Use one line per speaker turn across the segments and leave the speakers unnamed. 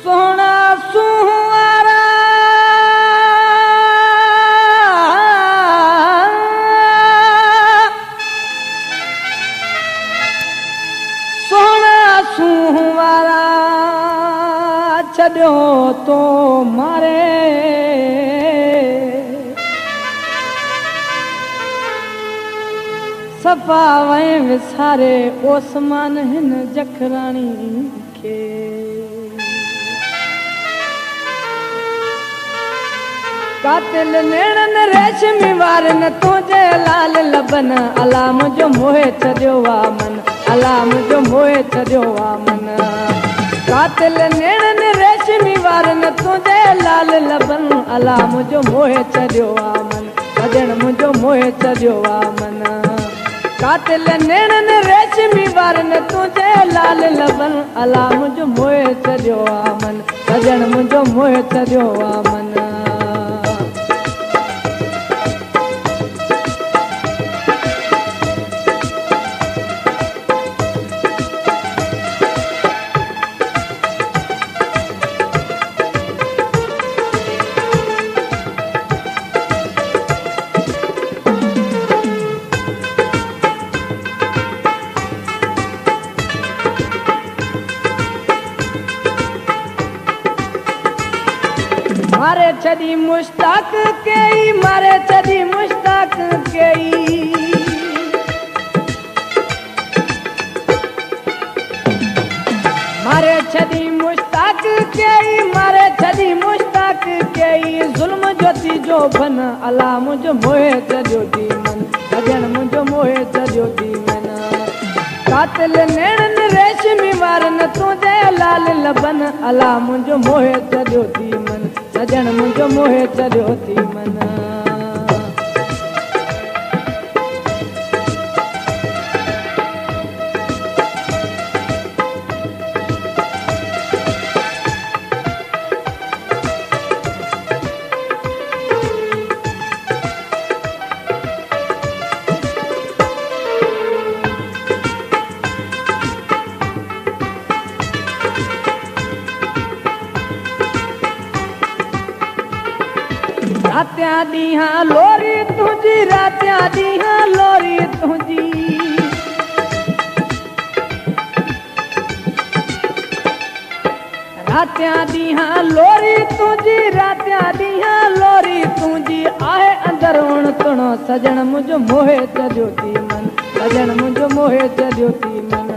सोना सुहारा सोना सुहारा छॾियो तो मारे सफ़ा वए विसारे ओसमान हिन जखराणी खे कातिल नेणन रेशमी वारन तुंहिंजे लाल लबन अला मुंहिंजो मोहे छॾियो आ मन अला मुंहिंजो मोहे छॾियो आ मन कातिल नेणन रेशमी वारन तुंहिंजे लाल लबन अला मुंहिंजो मोहे छॾियो आ मन सजण मुंहिंजो मोहे छॾियो आ मन कातिल नेणन रेशमी वारन तुंहिंजे लाल लबन अला मुंहिंजो मोहे छॾियो आ मन सजण मुंहिंजो मोहे छॾियो आ मन मारे छदी मुश्ताक कई मारे छदी मुश्ताक कई मारे छदी मुश्ताक कई मारे छदी मुश्ताक कई जुल्म ज्योति जो बन अला मुंहिंजो मोहे छॾियो थी मन सजण मुंहिंजो मोहे छॾियो थी मन कातिल नेणन रेशमी वारन तुंहिंजे लाल लबन अला मुंहिंजो मोहे छॾियो थी मन सजण मुंहिंजो मोहे छॾियो थी मन रात्या ॾींहं लोरी तुंहिंजी रात्या ॾींहं लोरी तुंहिंजी रात्या ॾींहं लोरी तुंहिंजी रात्या ॾींहं लोरी तुंहिंजी आहे अंदरुण तुणो सजण मुंहिंजो मोहे छॾियो थी मन सजण मुंहिंजो मोहे छॾियो थी मन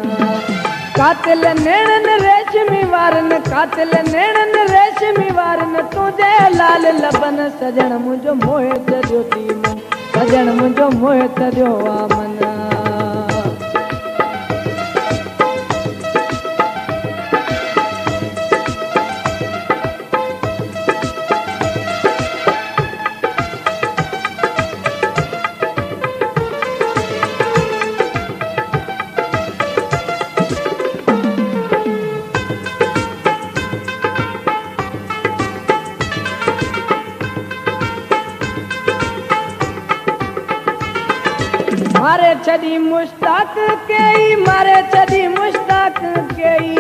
कातिल नेणन रेशमी वारन कातिल नेणन रेशमी वारन तुंहिंजे लाल लबन सजण मुंहिंजो मोहे छॾियो थी मन सजण मुंहिंजो मोहे छॾियो आ मन मारे छदी मुश्ताक कई मारे छदी मुश्ताक कई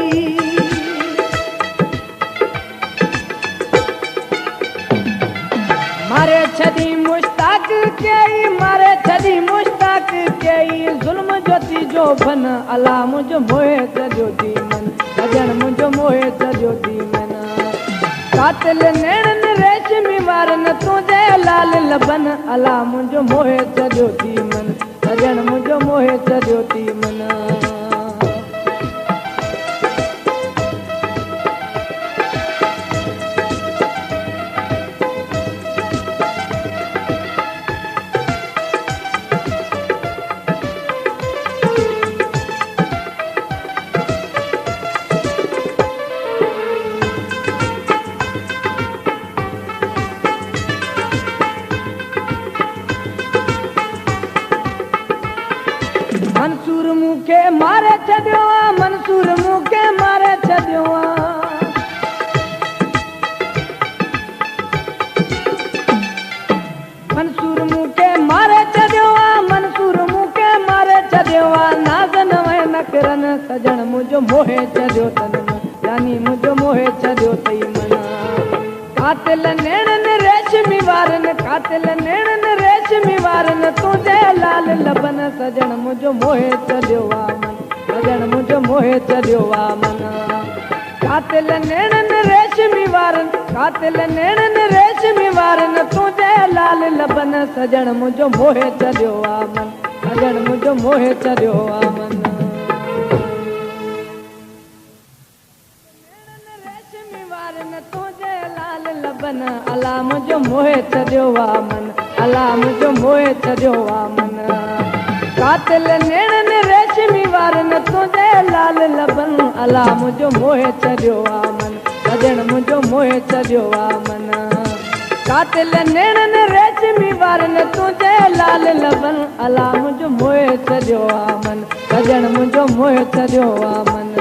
मारे छदी मुश्ताक कई मारे छदी मुश्ताक कई जुल्म ज्योति जो बन अला मुंहिंजो मोहे छॾियो थी मन सजण मुंहिंजो मोहे छॾियो थी मन कातिल नेणन रेशमी वारन तुंहिंजे लाल लबन अला मुंहिंजो मोहे छॾियो थी मन सजण मुंहिंजो मोहे छॾियो थी मन मंसूर मूंखे मोहे छॾियो तई मन कातिल नेणन रेशमी वारन कातिल नेणन रेशमी वारन तुझे लाल लबन सजण मुझो मोहे छॾियो आ मन सजण मुझो मोहे छॾियो आ मन कातिल नेणन रेशमी वारन कातिल नेणन रेशमी वारन तुझे लाल लबन सजण मुझो मोहे छॾियो आ मन सजण मुझो मोहे छॾियो आ मन तुझे लाल लबन अला मुझो मोहे छॾियो आ मन अला मुझो मोहे छॾियो आ मन कातिल नेणन रेशमी वारन तुझे लाल लबन अला मुझो मोहे छॾियो आ मन सजण मुझो मोहे छॾियो आ मन कातिल नेणन रेशमी वारन तुझे लाल लबन अला मुझो मोहे छॾियो आ मन सजण मुझो मोहे छॾियो आ मन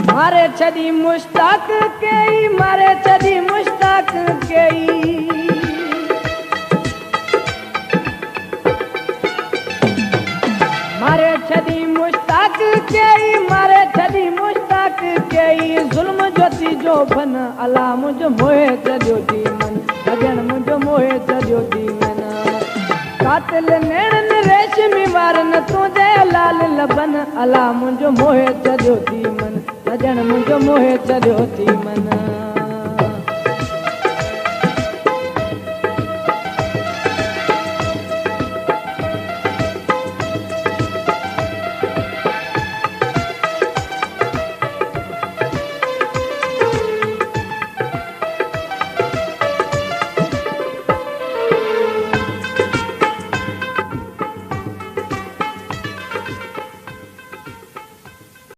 मारे छदी मुश्ताक के मारे छदी मुश्ताक के मारे छदी मुश्ताक के मारे छदी मुश्ताक के जुल्म जोती जो बन अला मुझो मोहे छॾियो थी मन सजण मुझो मोहे छॾियो थी मन कातिल नेणन रेशमी वारन तुझे लाल लबन अला मुझो मोहे छॾियो थी मन सजण मुझो मोहे छॾियो थी मन